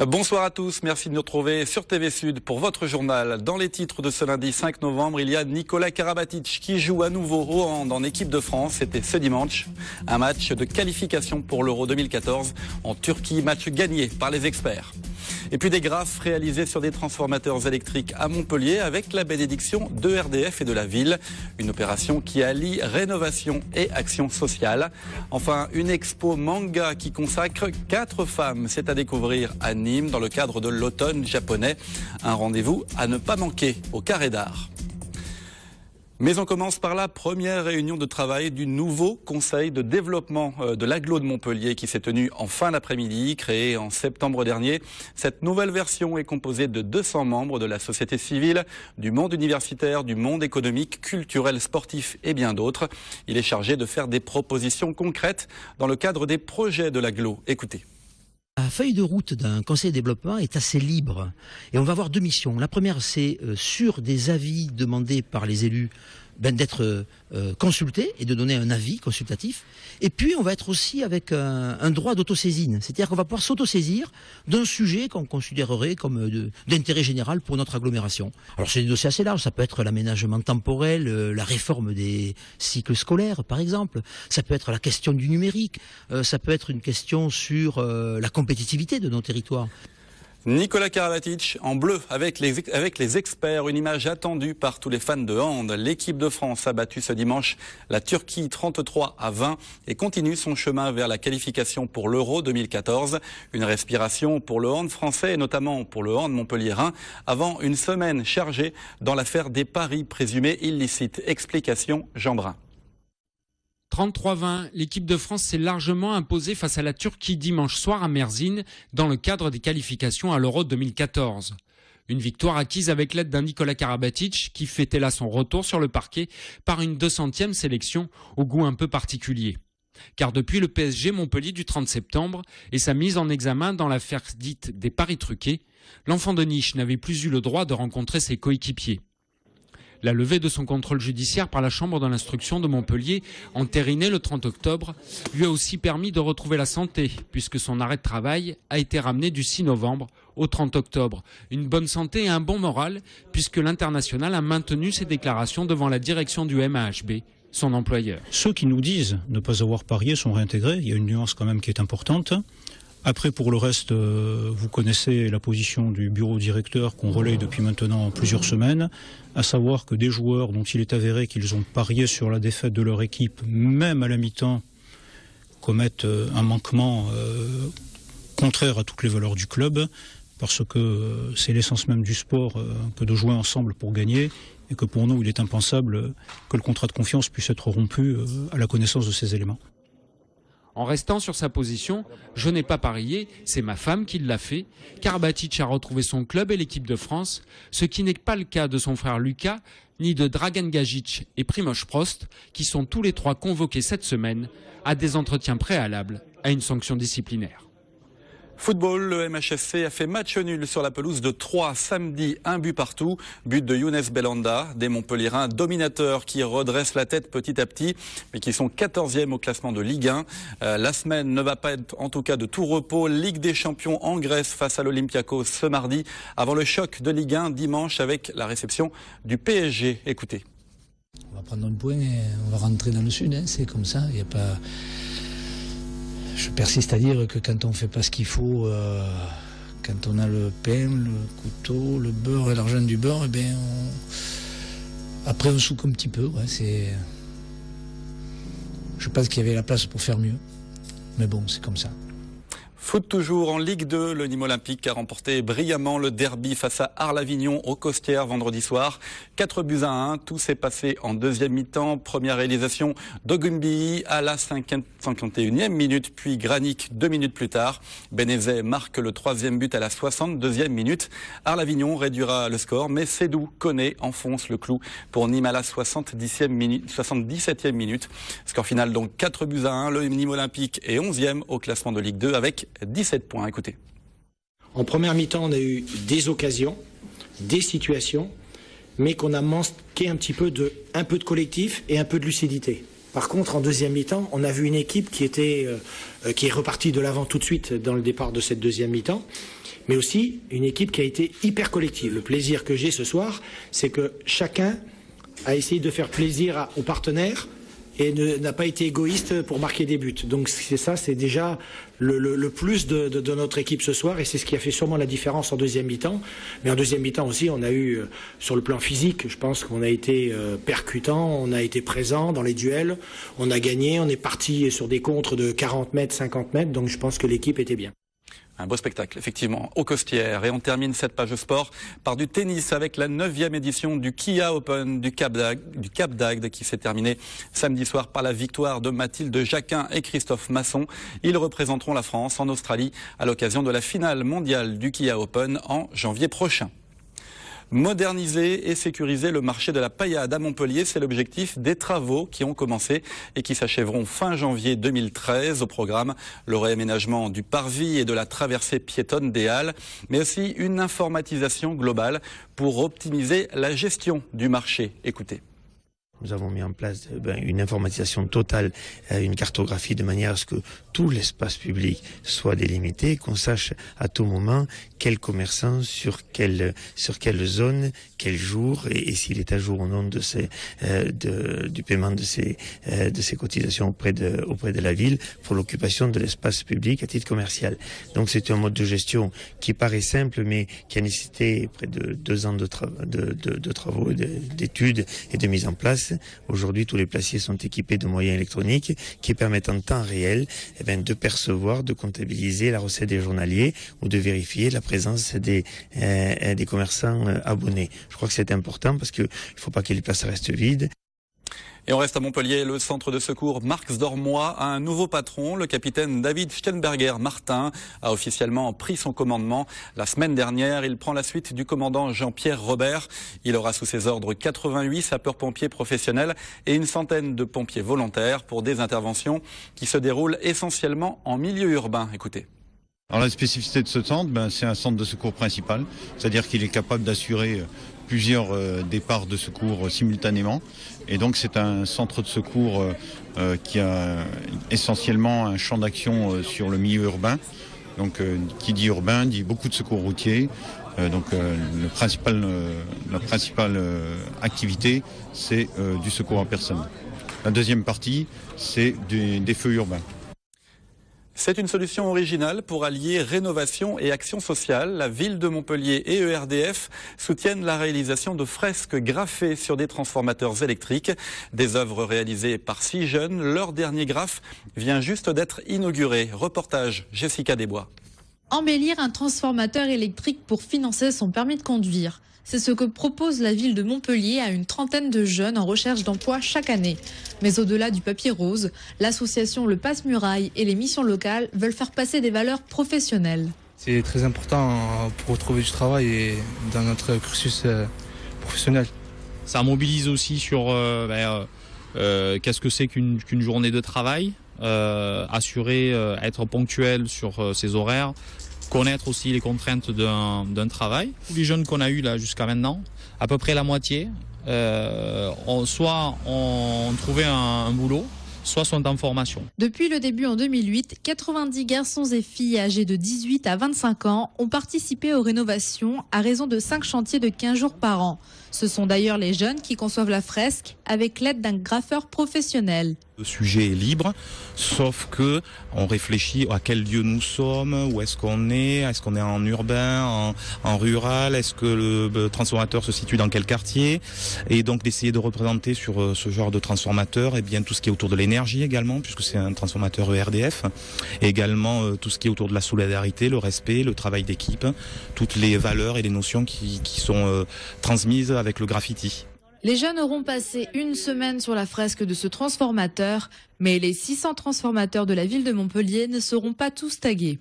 Bonsoir à tous, merci de nous retrouver sur TV Sud pour votre journal. Dans les titres de ce lundi 5 novembre, il y a Nikola Karabatic qui joue à nouveau au hand en équipe de France. C'était ce dimanche, un match de qualification pour l'Euro 2014 en Turquie, match gagné par les experts. Et puis des graphes réalisés sur des transformateurs électriques à Montpellier avec la bénédiction de RDF et de la ville. Une opération qui allie rénovation et action sociale. Enfin, une expo manga qui consacre 4 femmes. C'est à découvrir à Nîmes dans le cadre de l'automne japonais. Un rendez-vous à ne pas manquer au Carré d'Art. Mais on commence par la première réunion de travail du nouveau conseil de développement de l'agglo de Montpellier qui s'est tenu en fin d'après-midi, créé en septembre dernier. Cette nouvelle version est composée de 200 membres de la société civile, du monde universitaire, du monde économique, culturel, sportif et bien d'autres. Il est chargé de faire des propositions concrètes dans le cadre des projets de l'agglo. Écoutez. La feuille de route d'un conseil de développement est assez libre et on va avoir 2 missions. La première, c'est sur des avis demandés par les élus d'être consultés et de donner un avis consultatif. Et puis on va être aussi avec un droit d'autosaisine, c'est-à-dire qu'on va pouvoir s'autosaisir d'un sujet qu'on considérerait comme d'intérêt général pour notre agglomération. Alors c'est des dossiers assez larges, ça peut être l'aménagement temporel, la réforme des cycles scolaires par exemple, ça peut être la question du numérique, ça peut être une question sur la compétitivité de nos territoires. Nikola Karabatic en bleu avec les experts, une image attendue par tous les fans de hand. L'équipe de France a battu ce dimanche la Turquie 33-20 et continue son chemin vers la qualification pour l'Euro 2014. Une respiration pour le hand français et notamment pour le hand montpelliérain avant une semaine chargée dans l'affaire des paris présumés illicites. Explication Jean Brun. 33-20, l'équipe de France s'est largement imposée face à la Turquie dimanche soir à Mersin dans le cadre des qualifications à l'Euro 2014. Une victoire acquise avec l'aide d'un Nikola Karabatic qui fêtait là son retour sur le parquet par une 200e sélection au goût un peu particulier. Car depuis le PSG Montpellier du 30 septembre et sa mise en examen dans l'affaire dite des paris truqués, l'enfant de niche n'avait plus eu le droit de rencontrer ses coéquipiers. La levée de son contrôle judiciaire par la Chambre de l'instruction de Montpellier, entérinée le 30 octobre, lui a aussi permis de retrouver la santé, puisque son arrêt de travail a été ramené du 6 novembre au 30 octobre. Une bonne santé et un bon moral, puisque l'international a maintenu ses déclarations devant la direction du MAHB, son employeur. Ceux qui nous disent ne pas avoir parié sont réintégrés. Il y a une nuance quand même qui est importante. Après, pour le reste, vous connaissez la position du bureau directeur qu'on relaye depuis maintenant plusieurs semaines, à savoir que des joueurs dont il est avéré qu'ils ont parié sur la défaite de leur équipe, même à la mi-temps, commettent un manquement contraire à toutes les valeurs du club, parce que c'est l'essence même du sport que de jouer ensemble pour gagner, et que pour nous, il est impensable que le contrat de confiance puisse être rompu à la connaissance de ces éléments. En restant sur sa position, je n'ai pas parié, c'est ma femme qui l'a fait. Karabatic a retrouvé son club et l'équipe de France, ce qui n'est pas le cas de son frère Lucas, ni de Dragan Gajic et Primož Prost, qui sont tous les 3 convoqués cette semaine à des entretiens préalables à une sanction disciplinaire. Football, le MHSC a fait match nul sur la pelouse de Troyes samedi, 1 but partout. But de Younes Belhanda, des Montpelliérains dominateurs qui redressent la tête petit à petit, mais qui sont 14e au classement de Ligue 1. La semaine ne va pas être en tout cas de tout repos. Ligue des champions en Grèce face à l'Olympiakos ce mardi, avant le choc de Ligue 1 dimanche avec la réception du PSG. Écoutez. On va prendre un point et on va rentrer dans le sud, hein. C'est comme ça, il n'y a pas... Je persiste à dire que quand on ne fait pas ce qu'il faut, quand on a le pain, le couteau, le beurre et l'argent du beurre, eh bien après on souque un petit peu. Ouais, je pense qu'il y avait la place pour faire mieux. Mais bon, c'est comme ça. Foot toujours en Ligue 2, le Nîmes Olympique a remporté brillamment le derby face à Arles-Avignon au Costières vendredi soir. 4-1, tout s'est passé en deuxième mi-temps. Première réalisation d'Ogumbi à la 51e minute, puis Granic 2 minutes plus tard. Benezet marque le 3e but à la 62e minute. Arles-Avignon réduira le score, mais Sédou Koné enfonce le clou pour Nîmes à la 77e minute. Score final donc 4-1, le Nîmes Olympique est 11e au classement de Ligue 2 avec 17 points, écoutez. En première mi-temps, on a eu des occasions, des situations, mais qu'on a manqué un peu de collectif et un peu de lucidité. Par contre, en deuxième mi-temps, on a vu une équipe qui est repartie de l'avant tout de suite dans le départ de cette deuxième mi-temps, mais aussi une équipe qui a été hyper collective. Le plaisir que j'ai ce soir, c'est que chacun a essayé de faire plaisir aux partenaires et n'a pas été égoïste pour marquer des buts. Donc c'est déjà le plus de notre équipe ce soir, et c'est ce qui a fait sûrement la différence en deuxième mi-temps. Mais en deuxième mi-temps aussi, on a eu, sur le plan physique, je pense qu'on a été percutant, on a été présent dans les duels, on a gagné, on est parti sur des contres de 40 mètres, 50 mètres, donc je pense que l'équipe était bien. Un beau spectacle, effectivement, aux Costières. Et on termine cette page sport par du tennis avec la 9e édition du Kia Open du Cap d'Agde qui s'est terminée samedi soir par la victoire de Mathilde Jacquin et Christophe Masson. Ils représenteront la France en Australie à l'occasion de la finale mondiale du Kia Open en janvier prochain. Moderniser et sécuriser le marché de la paillade à Montpellier, c'est l'objectif des travaux qui ont commencé et qui s'achèveront fin janvier 2013. Au programme, le réaménagement du parvis et de la traversée piétonne des Halles, mais aussi une informatisation globale pour optimiser la gestion du marché. Écoutez. Nous avons mis en place une informatisation totale, une cartographie de manière à ce que tout l'espace public soit délimité, qu'on sache à tout moment quel commerçant, sur quelle zone, quel jour, et s'il est à jour ou non du paiement de ses cotisations auprès de la ville pour l'occupation de l'espace public à titre commercial. Donc c'est un mode de gestion qui paraît simple, mais qui a nécessité près de 2 ans de travaux, d'études et de mise en place. Aujourd'hui, tous les placiers sont équipés de moyens électroniques qui permettent en temps réel de percevoir, de comptabiliser la recette des journaliers ou de vérifier la présence des commerçants abonnés. Je crois que c'est important parce qu'il ne faut pas que les places restent vides. Et on reste à Montpellier. Le centre de secours Marx d'Ormois a un nouveau patron. Le capitaine David Steinberger-Martin a officiellement pris son commandement la semaine dernière. Il prend la suite du commandant Jean-Pierre Robert. Il aura sous ses ordres 88 sapeurs-pompiers professionnels et une centaine de pompiers volontaires pour des interventions qui se déroulent essentiellement en milieu urbain. Écoutez. Alors la spécificité de ce centre, c'est un centre de secours principal, c'est-à-dire qu'il est capable d'assurer plusieurs départs de secours simultanément. Et donc c'est un centre de secours qui a essentiellement un champ d'action sur le milieu urbain. Donc qui dit urbain dit beaucoup de secours routiers. La principale activité, c'est du secours à personne. La deuxième partie, c'est des feux urbains. C'est une solution originale pour allier rénovation et action sociale. La ville de Montpellier et ERDF soutiennent la réalisation de fresques graffées sur des transformateurs électriques. Des œuvres réalisées par 6 jeunes. Leur dernier graphe vient juste d'être inauguré. Reportage Jessica Desbois. Embellir un transformateur électrique pour financer son permis de conduire. C'est ce que propose la ville de Montpellier à une trentaine de jeunes en recherche d'emploi chaque année. Mais au-delà du papier rose, l'association Le Passe-Muraille et les missions locales veulent faire passer des valeurs professionnelles. C'est très important pour trouver du travail dans notre cursus professionnel. Ça mobilise aussi sur qu'est-ce que c'est qu'une journée de travail, assurer, être ponctuel sur ses horaires, connaître aussi les contraintes d'un travail. Tous les jeunes qu'on a eu là jusqu'à maintenant, à peu près la moitié, soit ont trouvé un boulot, soit sont en formation. Depuis le début en 2008, 90 garçons et filles âgés de 18 à 25 ans ont participé aux rénovations à raison de 5 chantiers de 15 jours par an. Ce sont d'ailleurs les jeunes qui conçoivent la fresque avec l'aide d'un graffeur professionnel. Le sujet est libre, sauf que on réfléchit à quel lieu nous sommes, où est-ce qu'on est en urbain, en rural, est-ce que le transformateur se situe dans quel quartier, et donc d'essayer de représenter sur ce genre de transformateur tout ce qui est autour de l'énergie également, puisque c'est un transformateur ERDF, et également tout ce qui est autour de la solidarité, le respect, le travail d'équipe, toutes les valeurs et les notions qui sont transmises avec le graffiti. Les jeunes auront passé une semaine sur la fresque de ce transformateur, mais les 600 transformateurs de la ville de Montpellier ne seront pas tous tagués.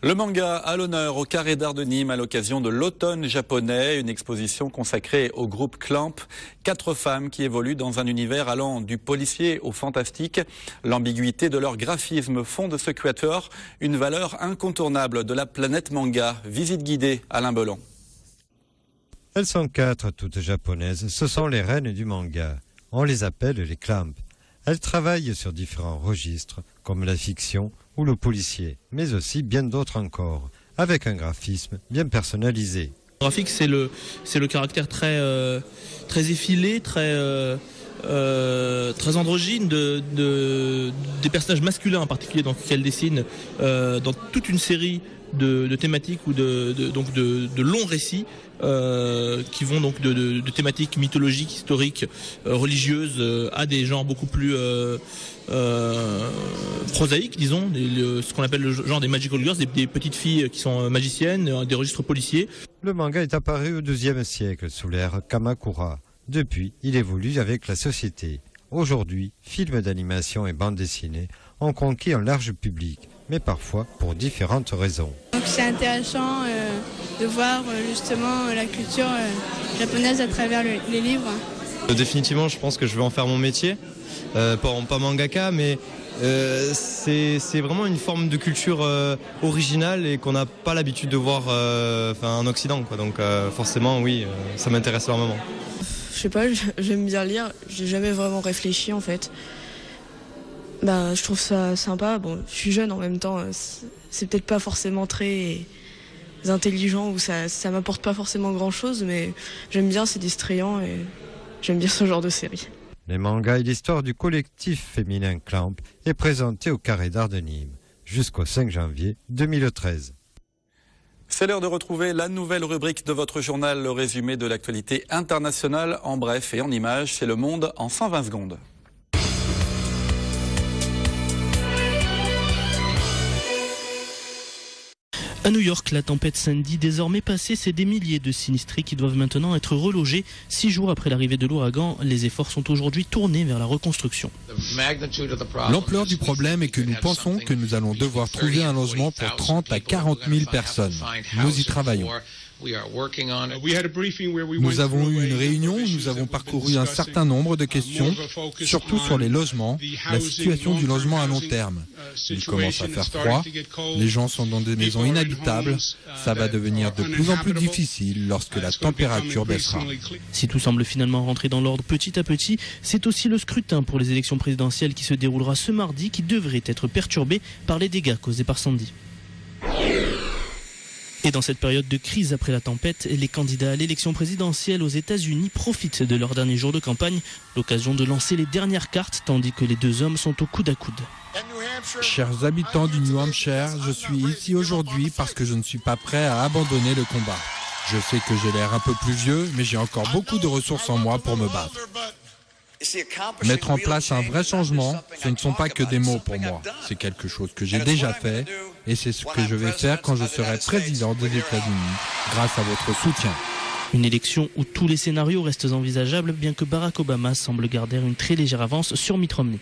Le manga à l'honneur au Carré d'Art de Nîmes à l'occasion de l'automne japonais, une exposition consacrée au groupe Clamp. 4 femmes qui évoluent dans un univers allant du policier au fantastique. L'ambiguïté de leur graphisme font de ce quatuor une valeur incontournable de la planète manga. Visite guidée, Alain Belon. Elles sont 4, toutes japonaises. Ce sont les reines du manga. On les appelle les Clamp. Elles travaillent sur différents registres, comme la fiction ou le policier, mais aussi bien d'autres encore. avec un graphisme bien personnalisé. Le graphique, c'est le caractère très effilé, très androgyne des personnages masculins en particulier, donc qu'elle dessine dans toute une série de thématiques ou de longs récits qui vont donc de thématiques mythologiques, historiques, religieuses à des genres beaucoup plus prosaïques, disons, ce qu'on appelle le genre des magical girls, des petites filles qui sont magiciennes, des registres policiers. Le manga est apparu au XIIe siècle sous l'ère Kamakura. Depuis, il évolue avec la société. Aujourd'hui, films d'animation et bandes dessinées ont conquis un large public, mais parfois pour différentes raisons. Donc c'est intéressant de voir justement la culture japonaise à travers les livres. Définitivement, je pense que je vais en faire mon métier. Pas mangaka, mais c'est vraiment une forme de culture originale et qu'on n'a pas l'habitude de voir en Occident, quoi. Donc forcément, oui, ça m'intéresse énormément. Je sais pas, j'aime bien lire. J'ai jamais vraiment réfléchi en fait. Je trouve ça sympa. Bon, je suis jeune en même temps. C'est peut-être pas forcément très intelligent ou ça m'apporte pas forcément grand-chose, mais j'aime bien, c'est distrayant et j'aime bien ce genre de série. Les mangas et l'histoire du collectif féminin Clamp est présenté au Carré d'Art de Nîmes jusqu'au 5 janvier 2013. C'est l'heure de retrouver la nouvelle rubrique de votre journal, le résumé de l'actualité internationale en bref et en images. C'est Le Monde en 120 secondes. À New York, la tempête Sandy désormais passée, c'est des milliers de sinistrés qui doivent maintenant être relogés. 6 jours après l'arrivée de l'ouragan, les efforts sont aujourd'hui tournés vers la reconstruction. L'ampleur du problème est que nous pensons que nous allons devoir trouver un logement pour 30 à 40 000 personnes. Nous y travaillons. Nous avons eu une réunion où nous avons parcouru un certain nombre de questions, surtout sur les logements, la situation du logement à long terme. Il commence à faire froid, les gens sont dans des maisons inhabitables, ça va devenir de plus en plus difficile lorsque la température baissera. Si tout semble finalement rentrer dans l'ordre petit à petit, c'est aussi le scrutin pour les élections présidentielles qui se déroulera ce mardi qui devrait être perturbé par les dégâts causés par Sandy. Et dans cette période de crise après la tempête, les candidats à l'élection présidentielle aux États-Unis profitent de leur dernier jour de campagne, l'occasion de lancer les dernières cartes tandis que les deux hommes sont au coude à coude. Chers habitants du New Hampshire, je suis ici aujourd'hui parce que je ne suis pas prêt à abandonner le combat. Je sais que j'ai l'air un peu plus vieux, mais j'ai encore beaucoup de ressources en moi pour me battre. Mettre en place un vrai changement, ce ne sont pas que des mots pour moi. C'est quelque chose que j'ai déjà fait et c'est ce que je vais faire quand je serai président des États-Unis, grâce à votre soutien. Une élection où tous les scénarios restent envisageables, bien que Barack Obama semble garder une très légère avance sur Mitt Romney.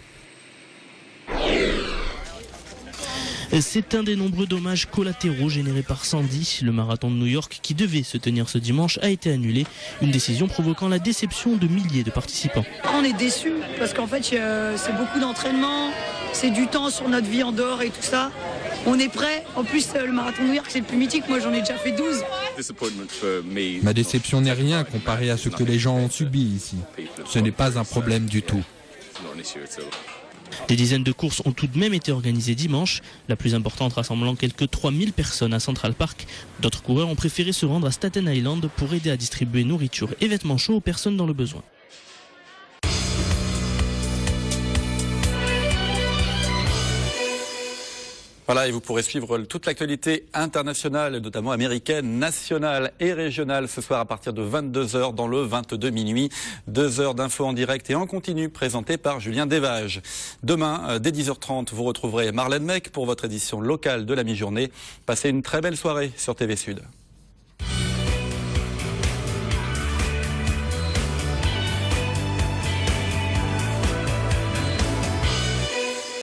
C'est un des nombreux dommages collatéraux générés par Sandy. Le marathon de New York, qui devait se tenir ce dimanche, a été annulé. Une décision provoquant la déception de milliers de participants. On est déçus parce qu'en fait, c'est beaucoup d'entraînement, c'est du temps sur notre vie en dehors et tout ça. On est prêt. En plus, le marathon de New York, c'est le plus mythique. Moi, j'en ai déjà fait 12. Ma déception n'est rien comparée à ce que les gens ont subi ici. Ce n'est pas un problème du tout. Des dizaines de courses ont tout de même été organisées dimanche, la plus importante rassemblant quelques 3000 personnes à Central Park. D'autres coureurs ont préféré se rendre à Staten Island pour aider à distribuer nourriture et vêtements chauds aux personnes dans le besoin. Voilà, et vous pourrez suivre toute l'actualité internationale, notamment américaine, nationale et régionale ce soir à partir de 22h dans le 22 minuit. 2 heures d'infos en direct et en continu présentées par Julien Desvages. Demain, dès 10h30, vous retrouverez Marlène Mec pour votre édition locale de la mi-journée. Passez une très belle soirée sur TV Sud.